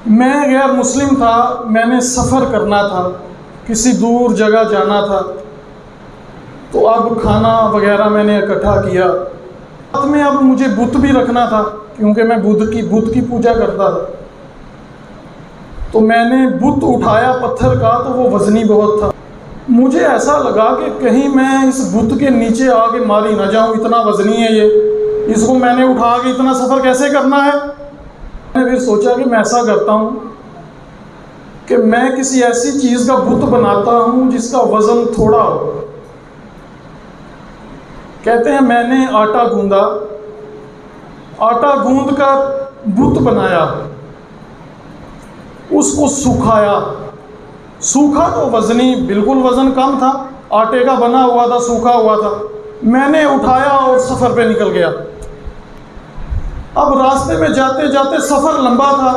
मैं गैर मुस्लिम था, मैंने सफ़र करना था, किसी दूर जगह जाना था। तो अब खाना वगैरह मैंने इकट्ठा किया। साथ में अब मुझे बुत भी रखना था, क्योंकि मैं बुत की पूजा करता था। तो मैंने बुत उठाया पत्थर का, तो वो वज़नी बहुत था। मुझे ऐसा लगा कि कहीं मैं इस बुत के नीचे आके मारी ना जाऊं, इतना वज़नी है ये, इसको मैंने उठा के इतना सफ़र कैसे करना है। मैंने फिर सोचा कि मैं ऐसा करता हूँ कि मैं किसी ऐसी चीज़ का बुत बनाता हूँ जिसका वज़न थोड़ा हो। कहते हैं मैंने आटा गूंदा, आटा गूंद कर बुत बनाया, उसको सुखाया। सूखा तो वज़नी बिल्कुल वज़न कम था, आटे का बना हुआ था, सूखा हुआ था। मैंने उठाया और सफ़र पे निकल गया। अब रास्ते में जाते जाते सफ़र लंबा था।